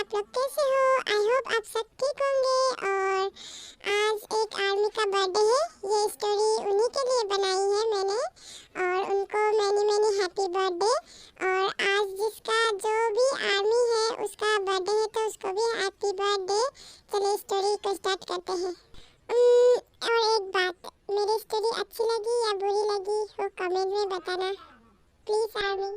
आप लोग कैसे हो? आई होप आप सब ठीक होंगे। और आज एक आर्मी का बर्थडे है। ये स्टोरी उन्हीं के लिए बनाई है मैंने, और उनको मैनी मैनी हैप्पी बर्थडे। और आज जिसका जो भी आर्मी है उसका बर्थडे है तो उसको भी हैप्पी बर्थडे। चलिए स्टोरी को स्टार्ट करते हैं। और एक बात, मेरी स्टोरी अच्छी लगी या बुरी लगी वो कमेंट में बताना प्लीज आर्मी।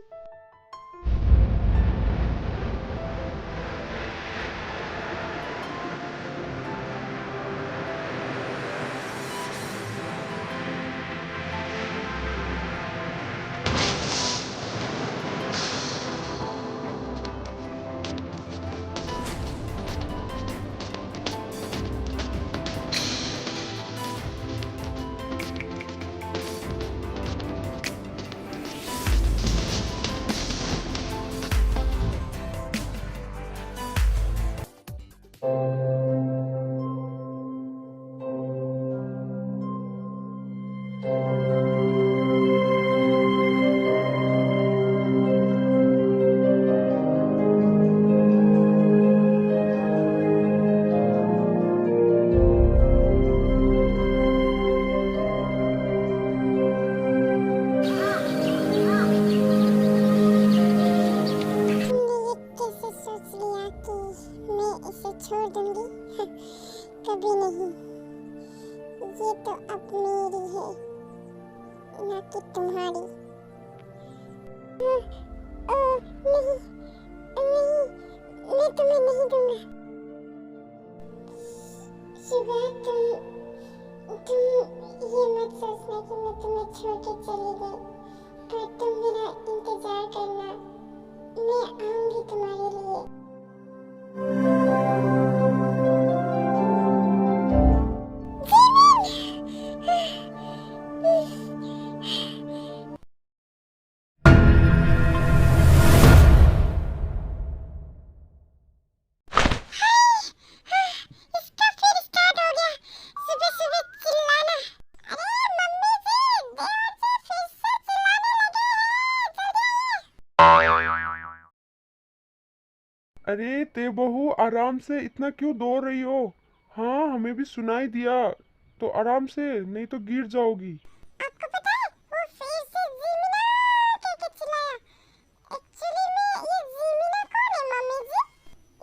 छोड़ दूंगी कभी नहीं। ये तो अब मेरी है ना कि तुम्हारी। नहीं नहीं, मैं तुम्हें नहीं दूंगा। शिवा तुम ये मत सोचना कि मैं तुम्हें छोड़ के चली गई, पर तुम मेरा इंतजार करना, मैं आऊंगी तुम्हारे लिए। अरे ते बहू, आराम से इतना क्यों दौड़ रही हो? हाँ, हमें भी सुनाई दिया, तो आराम से, नहीं तो गिर जाओगी। आपको पता है वो फिर से जीमिना करके चिल्लाया। एक्चुअली में ये जीमिना कौन है मम्मी जी?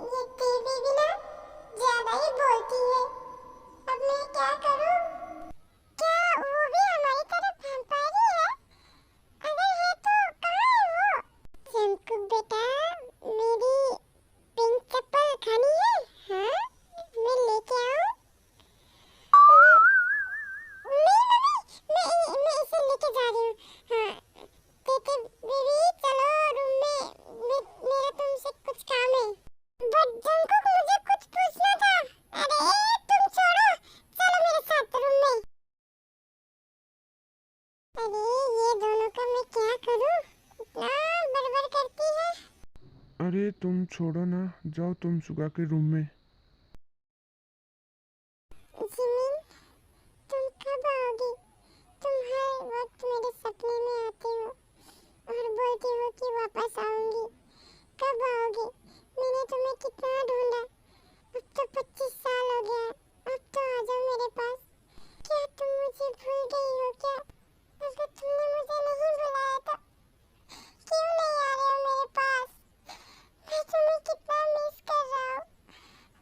ये टीवी भी ना ज्यादा ही बोलती है। अब मैं क्या करूं? क्या वो भी हमारी तरफ भौंकती है? अगर है तो कहाँ है वो? जंकुक बेटा, मेरी पिंक चप्पल खानी है? हाँ, मैं लेके आऊं? मैं इसे लेके जा रही हूँ। हाँ, बेटे बेबी चलो रूम में, मेरा तुमसे कुछ काम है। बट जंकुक, मुझे कुछ पूछना था। अरे तुम छोड़ो, चलो मेरे साथ रूम में। अरे ये दोनों का मैं क्या करूँ? इतना बड़बड़ करती है। अरे तुम छोड़ो ना, जाओ तुम सुगा के रूम में। जिमिन, तुम कब आओगी? तुम हर वक्त मेरे सपने में आती हो और बोलती हो कि वापस आऊंगी। कब आओगी? मैंने तुम्हें कितना ढूंढा। अब तो 25 साल हो गया। अब तो आ जाओ मेरे पास। क्या तुम मुझे भूल गई हो क्या? अगर तुमने मुझे नहीं बुलाया तो क्यों नहीं आ रहे हो मेरे पास? मैं तुम्हें कितना मिस कर रहा हूँ।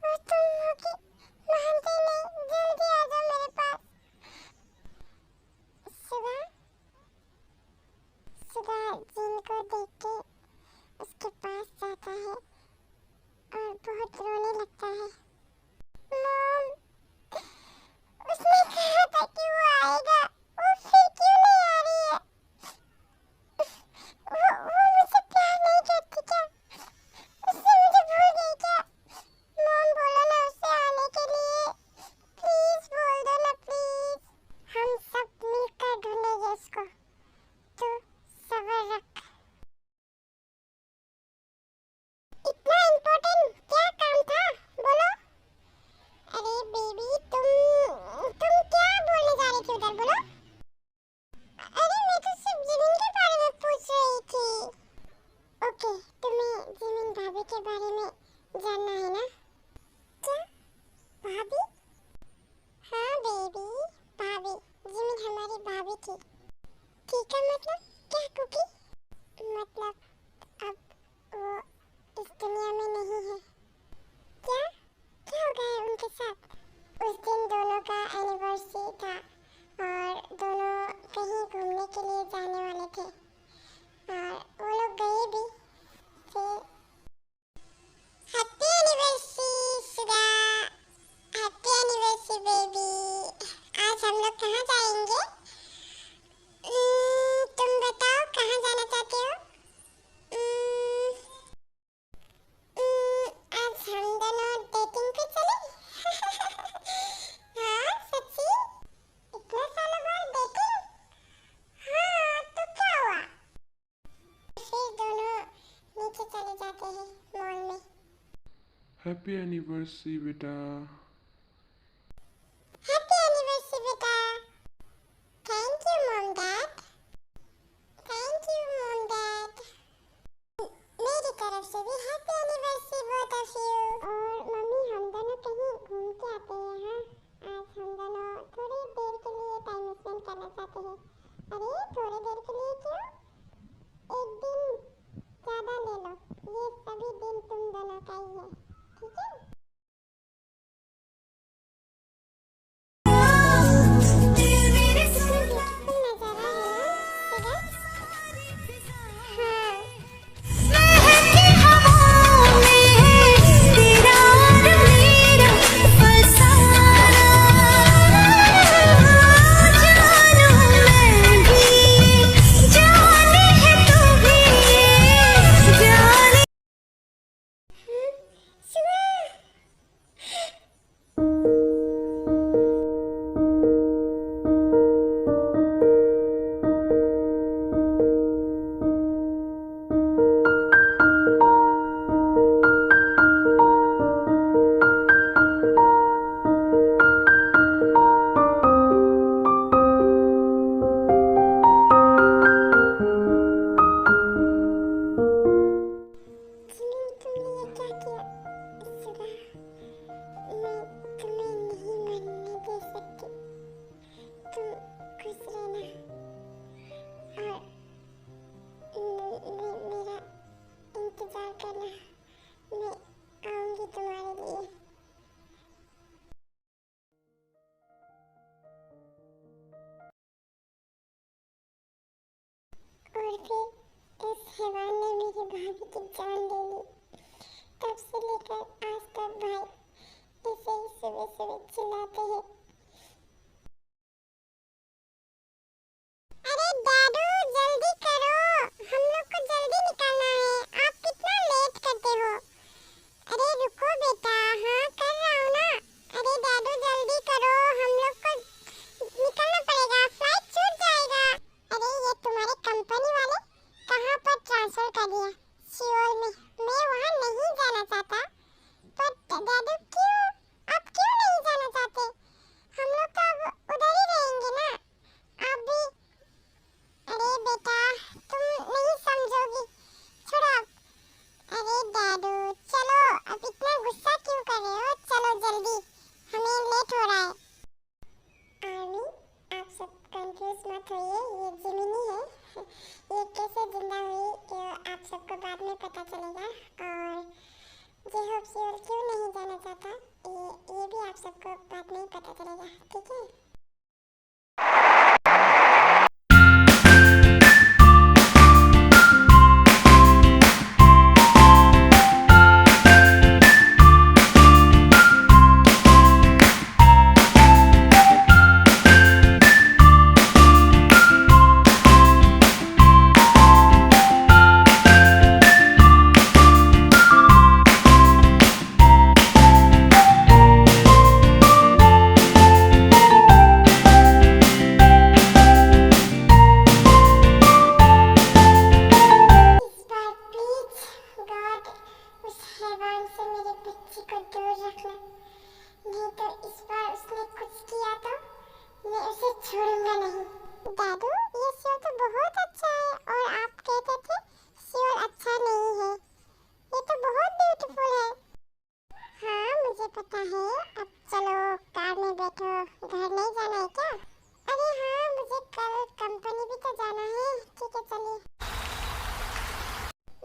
और तुम हो कि मानते नहीं। जल्दी आ जाओ मेरे पास। सुबह सुबह जिन को देख के उसके पास जाता है और बहुत रोने लगता है। मॉम, उसने कहा था कि वो आएगा, वो फिर क्यों नहीं आ रही है? वो मुझसे प्यार नहीं करती क्या? उससे मुझे भूल गई क्या? मॉम बोलो ना उससे आने के लिए। प्लीज बोल दो ना प्लीज। हम सब मिलकर ढूंढेंगे उसको। तो सब्र रख। इतना इम्पोर्टेंट क्या काम था? बोलो। अरे बेबी, तुम क्या बोलने जा रही थी उधर? बोलो। हैप्पी एनिवर्सरी बेटा। हैप्पी एनिवर्सरी बेटा। Thank you mom dad. Thank you mom dad. मेरी तरफ से भी happy anniversary both of you. और मम्मी हम दोनों कहीं घूम के आते हैं। हाँ आज हम दोनों थोड़ी देर के लिए टाइम स्पेंड करना चाहते हैं। अरे थोड़ी देर के लिए क्यों, एक दिन ज़्यादा ले लो, ये सभी दिन तुम दोनों का ही है, ठीक है। और फिर इस हैवान ने मेरी भाभी की जान ले ली। तब से लेकर आज तक भाई इसे ही सुबह सुबह चिल्लाते हैं। अरे दादू जल्दी करो, हम लोग को जल्दी निकलना है, आप कितना लेट करते हो। अरे रुको बेटा, हाँ कर रहा हूँ ना। अरे दादू जल्दी करो, हम लोग को निकलना पड़ेगा, फ्लाइट छूट जाएगा। अरे ये तुम्हारे कंपनी वाले कहाँ पर ट्रांसफर कर दिया? सियोल में। मैं वहाँ नहीं जाना चाहता। पर दादू क्यों, आप क्यों नहीं जाना चाहते? हम लोग तो अब उधर ही रहेंगे ना, आप भी। अरे बेटा तुम नहीं समझोगी, छोड़ो अब। अरे दादू चलो, अब इतना गुस्सा क्यों कर रहे हो? चलो जल्दी, हमें लेट हो रहा है। आर्मी आप सब कंफ्यूज मत होइए, ये जिमिनी है। ये कैसे जिंदा हुई ये आप सबको बाद में पता चलेगा। और जे होप सियोल क्यों नहीं जाना चाहता ये भी आप सबको बाद में ही पता चलेगा, ठीक है। छोड़ूंगा नहीं। दादू ये शो तो बहुत अच्छा है और आप कहते थे शो अच्छा नहीं है। ये तो बहुत ब्यूटीफुल है। हाँ मुझे पता है। अब चलो कार में बैठो, घर नहीं जाना है क्या? अरे हाँ मुझे कल कंपनी भी तो जाना है। ठीक है चलिए।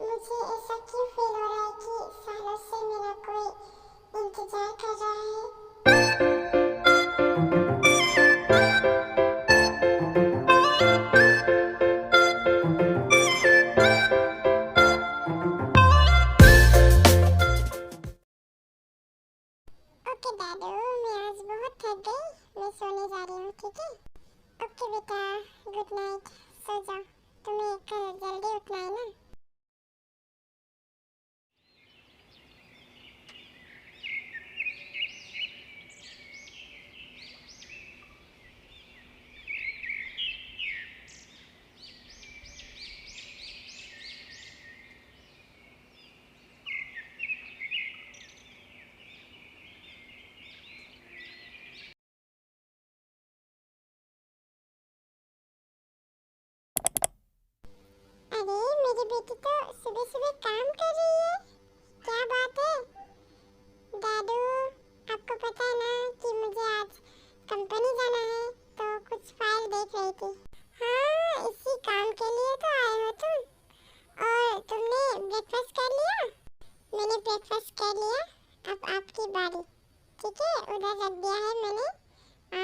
मुझे ऐसा क्यों फील हो रहा है कि सालों से मेरा कोई इंतजार कर रहा है। दादू मैं आज बहुत थक गई, मैं सोने बेटी तो सुबह सुबह काम कर रही है, क्या बात है? दादू, आपको पता है ना कि मुझे आज कंपनी जाना है, तो कुछ फाइल देख रही थी। हाँ, इसी काम के लिए तो आए हो तुम। और तुमने ब्रेकफास्ट कर लिया? मैंने ब्रेकफास्ट कर लिया, अब आपकी बारी। ठीक है, उधर रख दिया है मैंने,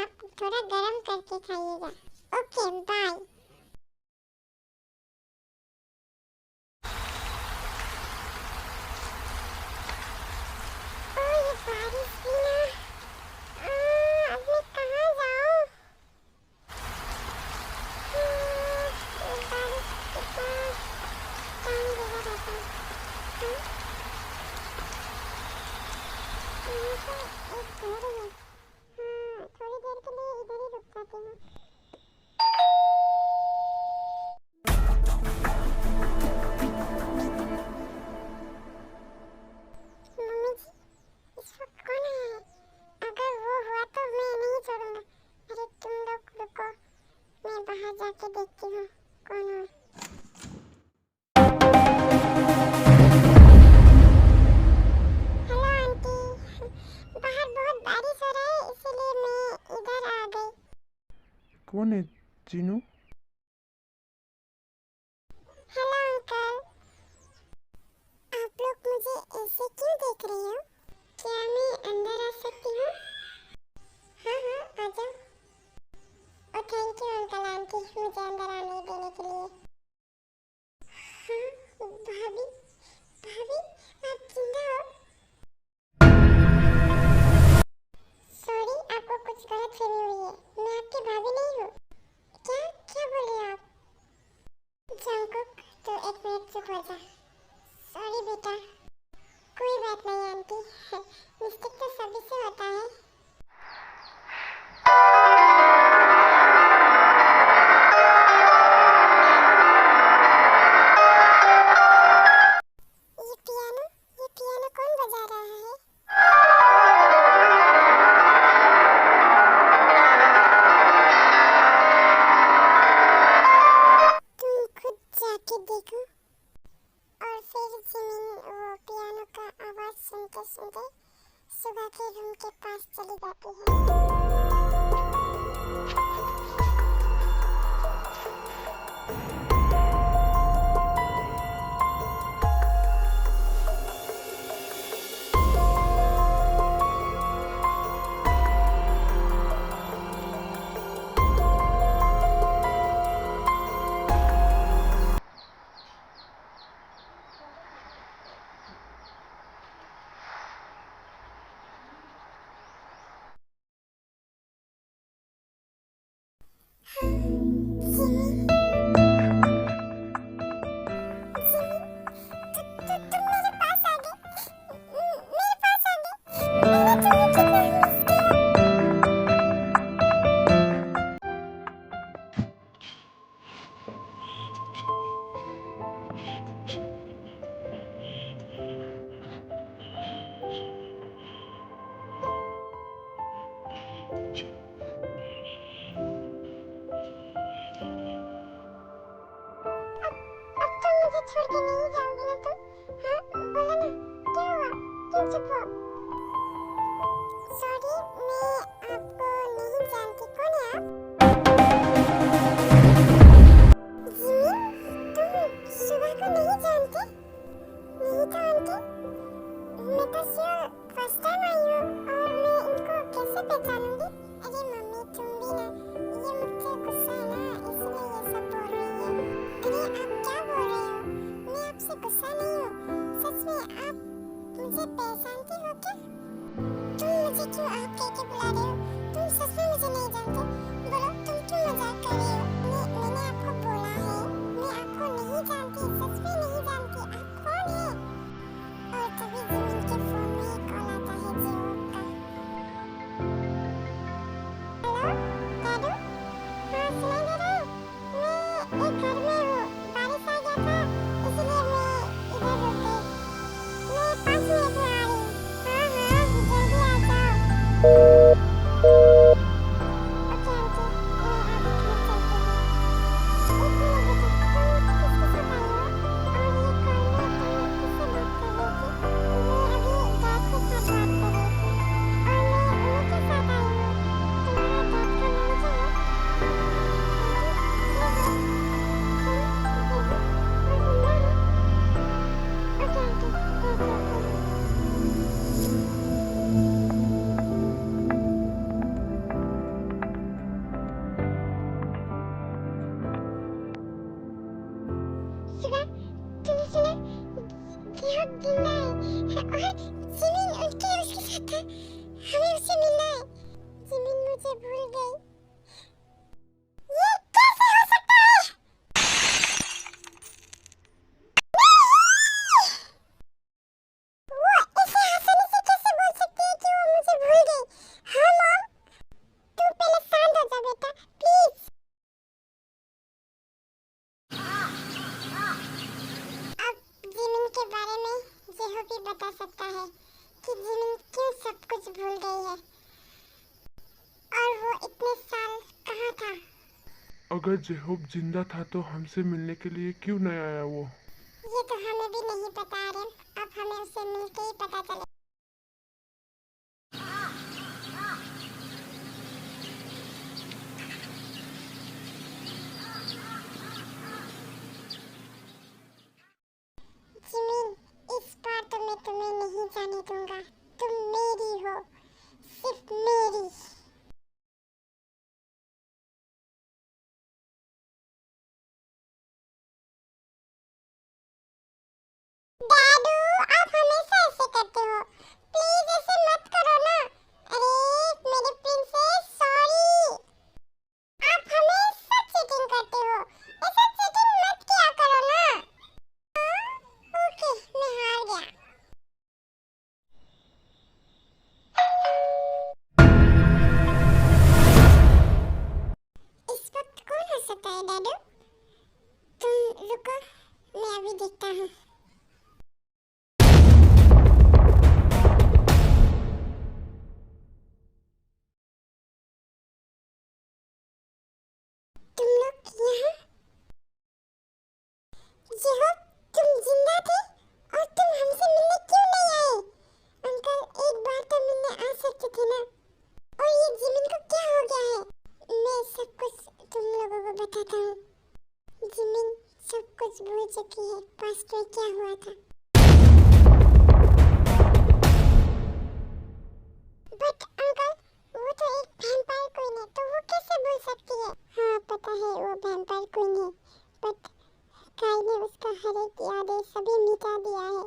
आप थोड़ा गरम करके खाइएगा। Okay, bye. बारिश भी ना, अब मैं कहाँ जाऊँ? बारिश कितना टाइम लगा रहता है। यहाँ पे एक घर है, थोड़ी देर के लिए इधर ही रुक जाती हूँ। मम्मी जी, इस वक्त कौन आया है? अगर वो हुआ तो मैं नहीं छोड़ूंगा। अरे तुम लोग रुको, मैं बाहर जाके देखती हूँ कौन है। हेलो आंटी, बाहर बहुत बारिश हो रहा है इसलिए मैं इधर आ गई। कौन है जीनू? हेलो अंकल, आप लोग मुझे ऐसे क्यों देख रहे हो? क्या मैं अंदर आ सकती हूँ? हाँ हाँ, आ जाओ। और थैंक यू अंकल आंटी, मुझे अंदर आने देने के लिए। हाँ भाभी, भाभी आप जिंदा हो? सॉरी, आपको कुछ गलतफहमी हुई है, मैं आपकी भाभी नहीं हूँ। क्या क्या बोले आप? जंकुक, तो एक मिनट चुप हो जा। सॉरी बेटा। कोई बात नहीं आंटी, मिस्टेक तो सभी से होता है। ये पियानो कौन बजा रहा है? तुम खुद जाके देखो। और फिर जिमिन वो पियानो का आवाज सुनते सुनते सुबह के रूम के पास चली जाती है। जिमिन, तुम मेरे पास आ गए, मेरे पास आ गए। मैंने तुम्हें कितना मिस किया। अब तुम मुझे छोड़ के नहीं जाओगे ना तुम? हाँ, बोलो ना, क्या हुआ? क्यों चुप हो? सॉरी, मैं आपको नहीं जानती, कौन है आप? जिमिन, तुम सुबह को नहीं जानते? नहीं तो आंटी, मैं तो श्योर फर्स्ट टाइम आई हूँ और मैं इनको कैसे पहचानूंगी? अरे मम्मी, तुम भी ना, ये मुझसे गुस्सा है ना, इसलिए ये सब बोल रही है। अरे आप क्या बोल रहे हो? मैं आपसे गुस्सा नहीं हूँ, सच में आप मुझे पहचानती हो क्या? तुम मुझे क्यों आप कह के बुला रहे हो? तुम सच में मुझे नहीं जानते, बोलो तुम क्यों मजाक कर रहे हो? मैंने आपको बोला है, मैं आपको नहीं जानती, सच में नहीं जानती, आप कौन है? और तभी जिमिन के फोन में ही कॉल आता है जियो का। हेलो दादू, हाँ सुनाई तुमने सुना जेहब जिंदा है और जिमिन उसके साथ था। हमें उससे मिलना है। जिमिन मुझे भूल गई। ये कैसे हो सकता है? वो ऐसे आसानी से कैसे बोल सकती है कि वो मुझे भूल गई? हाँ मॉम, तू पहले शांत हो जा बेटा, प्लीज। अब जिमिन के बारे में जेहो भी बता सकता है कि जिमिन क्यों सब कुछ भूल गई है और वो इतने साल कहाँ था। अगर जेहोब जिंदा था तो हमसे मिलने के लिए क्यों नहीं आया वो? ये तो हमें भी नहीं पता आर्यन। अब हमें उससे मिलके ही पता चले। जिमिन, इस बार तो मैं तुम्हें नहीं जाने दूंगा। तुम मेरी हो, सिर्फ मेरी। दादू, आप हमेशा ऐसे करते हो। प्लीज ऐसे मत करो ना। अरे मेरे प्रिंसेस, सॉरी। आप हमेशा चीटिंग करते हो। ऐसा चीटिंग मत किया करो ना। ओके, मैं हार गया। इस वक्त कौन हो सकता है दादू? तुम रुको, मैं अभी देखता हूँ। तुम लोग यहाँ? जेहो, तुम जिंदा थे और तुम हमसे मिलने क्यों नहीं आए? अंकल, एक बार तो मिलने आ सकते थे ना। और ये जिमिन को क्या हो गया है? मैं सब कुछ तुम लोगों को बताता हूँ। जिमिन सब कुछ भूल चुकी है, पास्ट में क्या हुआ था। बट अंकल, वो तो एक वैम्पायर क्वीन है, तो वो कैसे भूल सकती है? हाँ पता है वो वैम्पायर क्वीन है, बट काई ने उसका हर एक यादें सभी मिटा दिया है।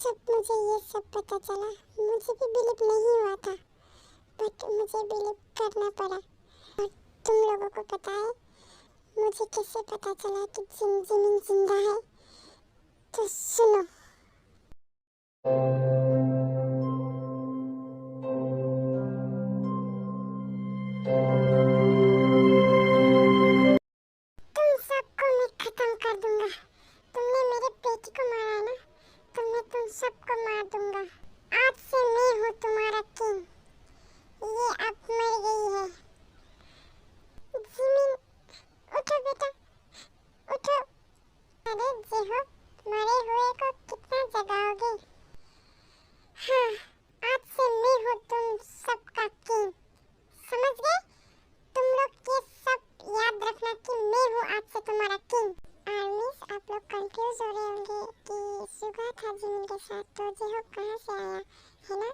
जब मुझे ये सब पता चला, मुझे भी बिलीव नहीं हुआ था, बट मुझे बिलीव करना पड़ा। और तुम लोगों को पता है मुझे कैसे पता चला कि जिमिन जिंदा है? तो सुनो। तुम सबको मैं खत्म कर दूंगा। तुमने मेरे बेटी को मारा ना, तो मैं तुम सबको मार दूंगा। आज से मैं हूँ तुम्हारा किंग। ये अब मर गई है। जिमिन, उठो बेटा, उठो। अरे जेहो, मरे हुए को कितना जगाओगे? हाँ, आज से मैं हूँ तुम सबका किंग। समझ गए? तुम लोग ये सब याद रखना कि मैं हूँ आज से तुम्हारा किंग। आर्मीज, आप लोग कंफ्यूज हो रहे होंगे कि सुगा था जिमिन के साथ, तो जेहो कहाँ से आया, है ना?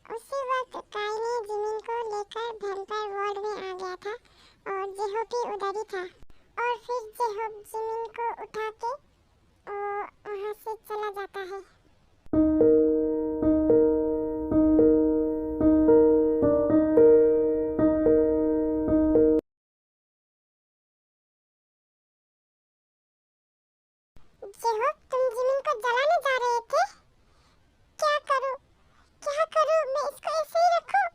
उसी वक्त काई ने जिमिन को लेकर वैम्पायर वर्ल्ड में आ गया था और जेहो भी उधर ही था। और फिर जेहो जिमिन को उठा के वहाँ से चला जाता है। जेहो, तुम जिमिन को जलाने जा रहे थे? क्या करूं? क्या करूं? मैं इसको ऐसे ही रखूं?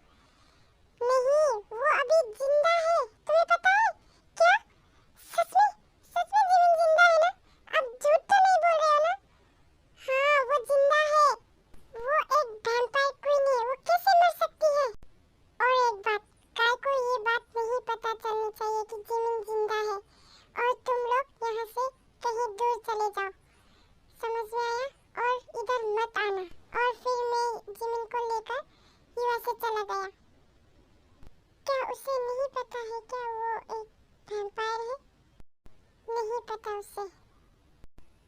नहीं, वो अभी जिंदा है। तुम्हें पता है क्या? सच में जिमिन जिंदा है ना? आप झूठ तो नहीं बोल रहे हो ना? हाँ, वो जिंदा है। वो एक वैम्पायर क्वीन है, वो कैसे मर सकती है? और एक बात, काय को ये बात नहीं पता चलनी चाहिए कि जिमिन जिंदा है। और तुम लोग यहाँ से कहीं दूर चले जाओ। समझ में आया? और इधर मत आना। और फिर मैं जिमिन को लेकर यूएसए चला गया। क्या उसे नहीं पता है क्या वो एक वैम्पायर है? नहीं पता उसे।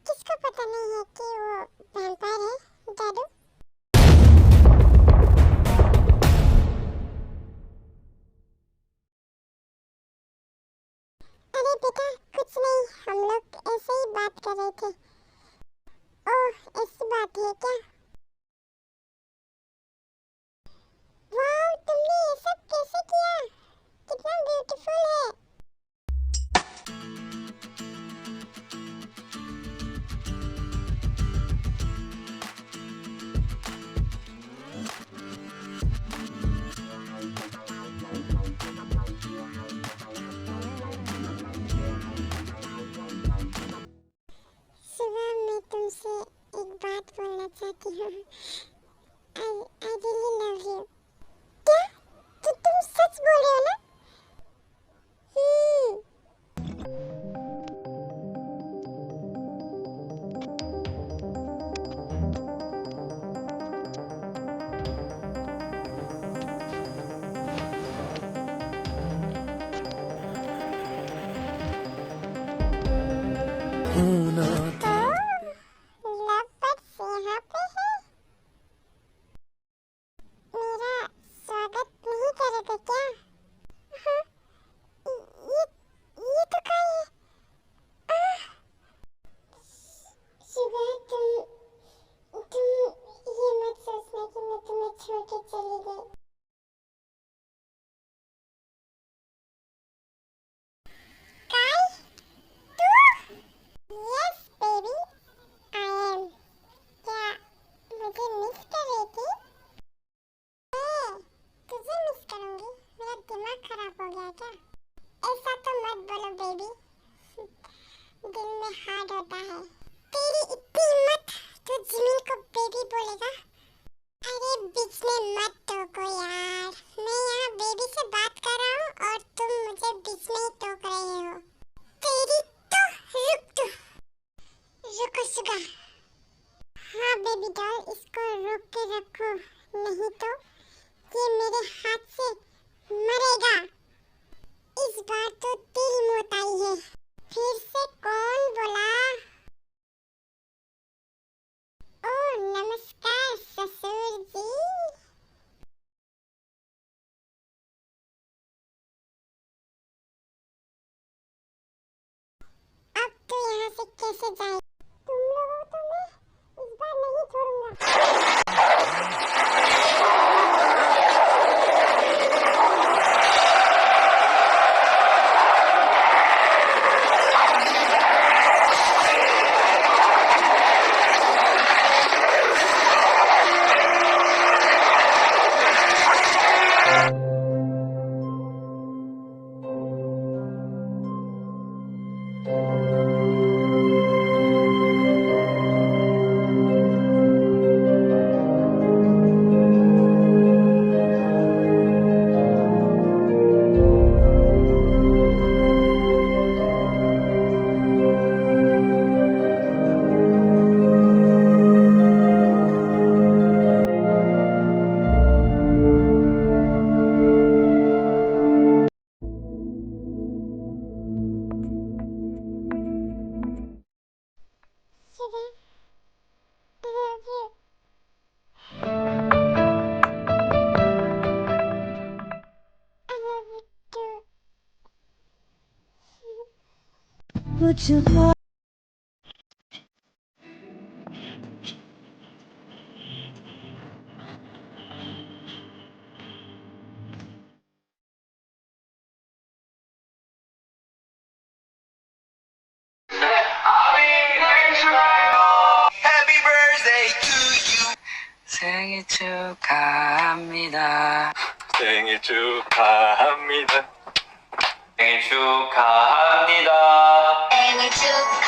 किसको पता नहीं है कि वो वैम्पायर है? दादू? अरे बेटा, कुछ नहीं, हम लोग ऐसे ही बात कर रहे थे। ओह, ऐसी बात है क्या? वाह, तुमने ये सब कैसे किया? कितना ब्यूटीफुल है। सुबह मैं तुमसे एक बात बोलना चाहती हूँ। I really love you। क्या? तुम सच बोल रहे हो ना? लव बर्ड्स यहाँ पे है। मेरा स्वागत नहीं करोगे क्या? हाँ, ये तो क्या है? सुबह तुम ये मत सोचना कि मैं तुम्हें छोड़ के चली गई। काय, तू? Yes baby, I am. क्या मुझे मिस कर रही थी? मैं तुझे मिस करूंगी? मेरा दिमाग खराब हो गया क्या? ऐसा तो मत बोलो बेबी, दिल में हार्ड होता है। तेरी इतनी हिम्मत, तू जिमिन को बेबी बोलेगा? अरे बीच में मत टोको यार, मैं यहाँ बेबी से बात कर रहा हूँ और तुम मुझे बीच में ही टोक रहे हो। तेरी तो रुको सुगा। हाँ बेबी डॉल, इसको रोक के रखो, नहीं तो ये मेरे हाथ से मरेगा। इस बार तो दिल मौत आई है। फिर से कौन बोला? ओह नमस्कार ससुर जी। अब तो यहाँ से कैसे जाए? तुम लोगों को मैं इस बार नहीं छोड़ूंगा। सुबह, I love you। I love you too। Happy birthday to you. 생일 축하합니다. 생일 축하합니다. 생일 축하합니다. 생일 축하